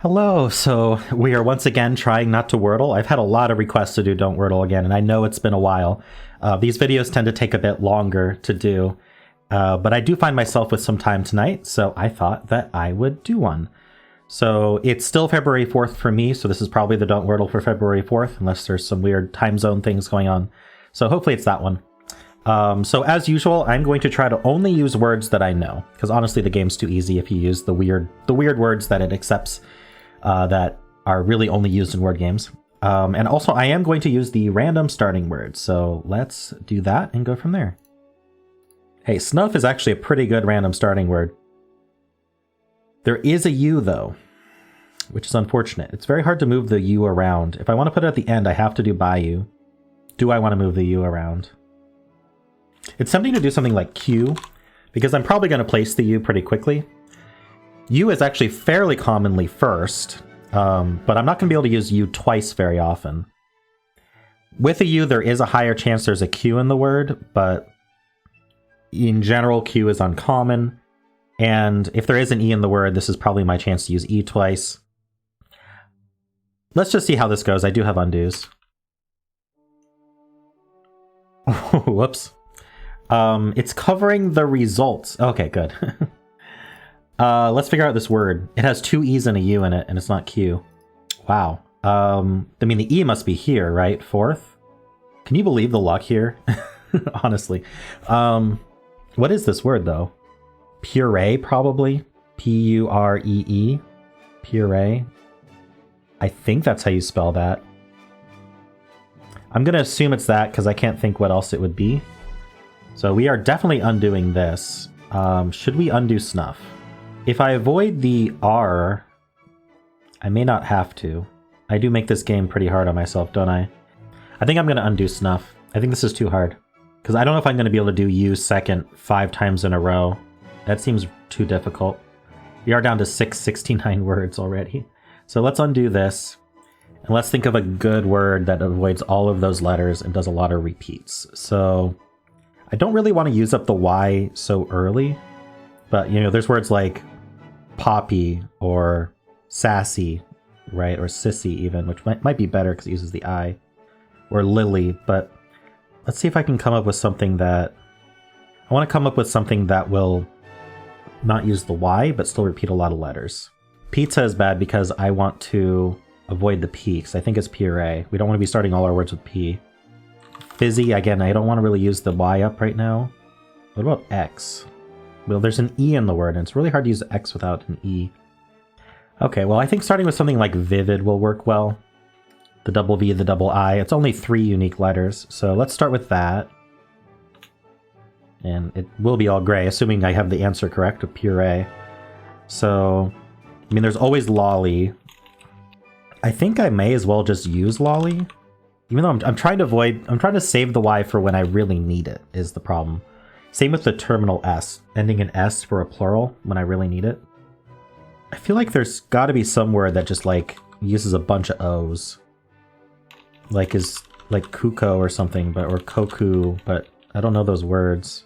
Hello, so we are once again trying not to Wordle. I've had a lot of requests to do Don't Wordle again, and I know it's been a while. These videos tend to take a bit longer to do, but I do find myself with some time tonight, so I thought that I would do one. So it's still February 4th for me, so this is probably the Don't Wordle for February 4th, unless there's some weird time zone things going on. So hopefully it's that one. So as usual, I'm going to try to only use words that I know, because honestly the game's too easy if you use the weird words that it accepts. That are really only used in word games. And also I am going to use the random starting words, so let's do that and go from there. Hey, snuff is actually a pretty good random starting word. There is a U though, which is unfortunate. It's very hard to move the U around. If I want to put it at the end, I have to do bayou. Do I want to move the U around? It's tempting to do something like Q, because I'm probably going to place the U pretty quickly. U is actually fairly commonly first, but I'm not going to be able to use U twice very often. With a U, there is a higher chance there's a Q in the word, but in general, Q is uncommon. And if there is an E in the word, this is probably my chance to use E twice. Let's just see how this goes. I do have undos. Whoops. It's covering the results. Okay, good. Let's figure out this word. It has two E's and a U in it, and it's not Q. Wow. I mean, the E must be here, right? Fourth? Can you believe the luck here? Honestly. What is this word, though? Puree, probably? P-U-R-E-E? Puree? I think that's how you spell that. I'm going to assume it's that, because I can't think what else it would be. So we are definitely undoing this. Should we undo snuff? If I avoid the R, I may not have to. I do make this game pretty hard on myself, don't I? I think I'm going to undo snuff. I think this is too hard. Because I don't know if I'm going to be able to do U second 5 times in a row. That seems too difficult. We are down to 669 words already. So let's undo this. And let's think of a good word that avoids all of those letters and does a lot of repeats. So I don't really want to use up the Y so early. But, you know, there's words like poppy or sassy, right? Or sissy even, which might be better because it uses the I. Or lily, but let's see if I can come up with something that... I want to come up with something that will not use the Y, but still repeat a lot of letters. Pizza is bad because I want to avoid the P, because I think it's puree. We don't want to be starting all our words with P. Fizzy, again, I don't want to really use the Y up right now. What about X? Well, there's an E in the word, and it's really hard to use X without an E. Okay, well, I think starting with something like vivid will work well. The double V, the double I. It's only 3 unique letters, so let's start with that. And it will be all gray, assuming I have the answer correct with puree. So, I mean, there's always lolly. I think I may as well just use lolly. Even though I'm trying to save the Y for when I really need it, is the problem. Same with the terminal S, ending in S for a plural when I really need it. I feel like there's got to be some word that just like uses a bunch of O's. Like is like kuko or something, but or koku, but I don't know those words.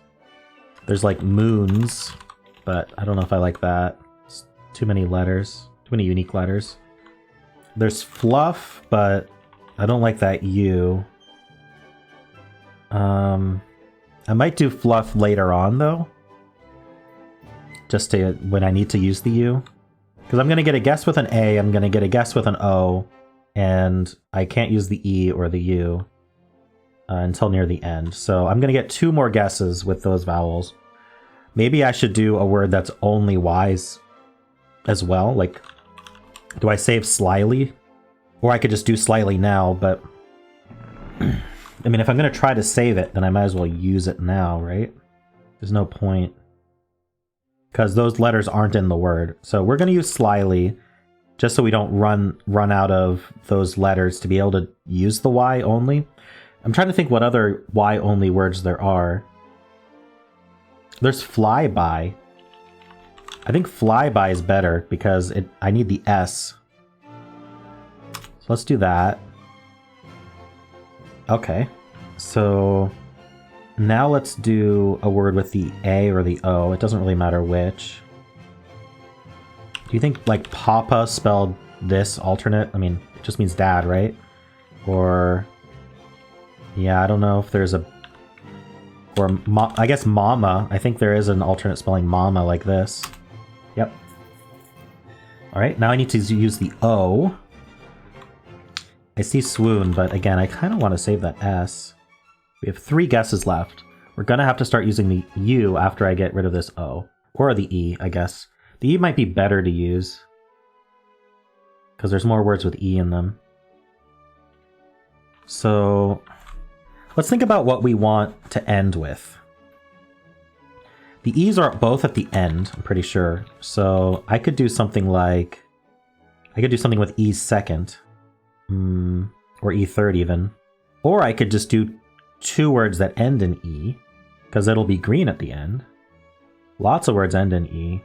There's like moons, but I don't know if I like that. It's too many letters, too many unique letters. There's fluff, but I don't like that U. I might do fluff later on, though. Just to when I need to use the U. Because I'm going to get a guess with an A, I'm going to get a guess with an O, and I can't use the E or the U until near the end. So I'm going to get 2 more guesses with those vowels. Maybe I should do a word that's only Y's as well. Like, do I save slyly? Or I could just do slyly now, but... I mean, if I'm going to try to save it, then I might as well use it now, right? There's no point. Because those letters aren't in the word. So we're going to use slyly, just so we don't run out of those letters to be able to use the Y only. I'm trying to think what other Y only words there are. There's flyby. I think flyby is better because I need the S. So let's do that. Okay, so now let's do a word with the A or the O. It doesn't really matter which. Do you think like papa spelled this alternate. I mean, it just means dad, right? Or, yeah, I don't know if there's a, or I guess mama. I think there is an alternate spelling mama like this. Yep. All right, now I need to use the O. I see swoon, but again, I kind of want to save that S. We have 3 guesses left. We're gonna have to start using the U after I get rid of this O. Or the E, I guess. The E might be better to use, because there's more words with E in them. So let's think about what we want to end with. The E's are both at the end, I'm pretty sure. So I could do something like, I could do something with E second, or E third even. Or I could just do 2 words that end in E, because it'll be green at the end. Lots of words end in E.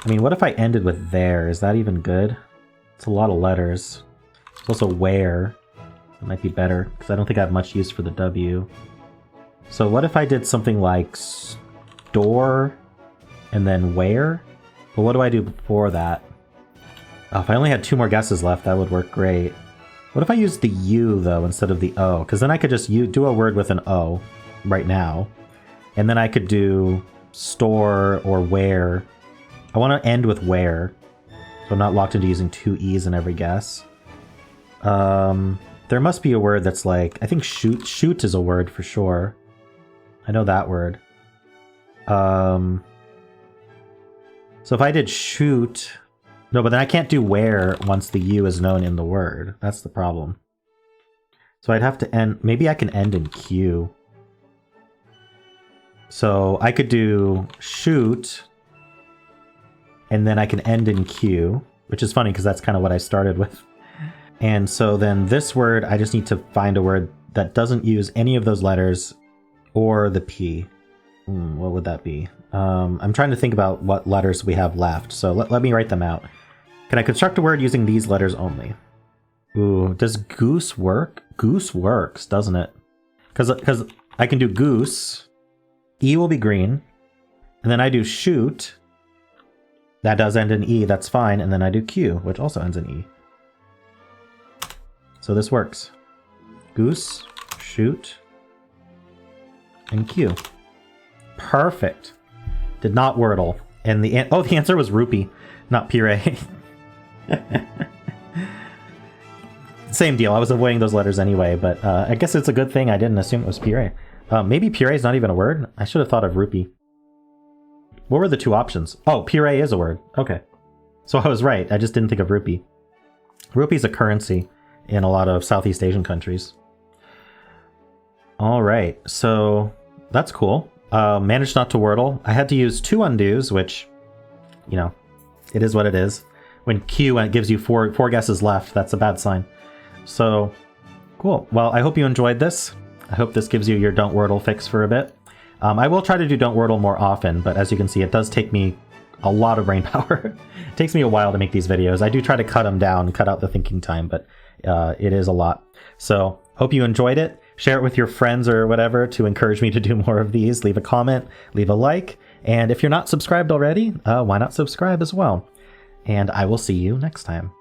I mean, what if I ended with there? Is that even good? It's a lot of letters. There's also where. It might be better, because I don't think I have much use for the W. So what if I did something like store and then where? But what do I do before that? Oh, if I only had 2 more guesses left, that would work great. What if I used the U, though, instead of the O? Because then I could just do a word with an O right now. And then I could do store or where. I want to end with where, so I'm not locked into using 2 E's in every guess. There must be a word that's like, I think shoot. Shoot is a word for sure. I know that word. So if I did shoot, no, but then I can't do where once the U is known in the word. That's the problem. So I'd have to end, maybe I can end in Q. So I could do shoot, and then I can end in Q, which is funny because that's kind of what I started with. And so then this word, I just need to find a word that doesn't use any of those letters or the P. What would that be? I'm trying to think about what letters we have left, so let me write them out. Can I construct a word using these letters only? Ooh, does goose work? Goose works, doesn't it? Because I can do goose, E will be green, and then I do shoot, that does end in E, that's fine, and then I do Q, which also ends in E. So this works. Goose, shoot, and Q. Perfect. Did not Wordle. And the answer was rupee, not puree. Same deal. I was avoiding those letters anyway, but I guess it's a good thing I didn't assume it was puree. Maybe puree is not even a word. I should have thought of rupee. What were the 2 options? Oh, puree is a word. Okay. So I was right. I just didn't think of rupee. Rupee is a currency in a lot of Southeast Asian countries. All right. So that's cool. Managed not to Wordle. I had to use 2 undos, which, you know, it is what it is. When Q gives you four guesses left, that's a bad sign. So, cool. Well, I hope you enjoyed this. I hope this gives you your Don't Wordle fix for a bit. I will try to do Don't Wordle more often, but as you can see, it does take me a lot of brain power. It takes me a while to make these videos. I do try to cut them down, cut out the thinking time, but it is a lot. So, hope you enjoyed it. Share it with your friends or whatever to encourage me to do more of these. Leave a comment, leave a like, and if you're not subscribed already, why not subscribe as well? And I will see you next time.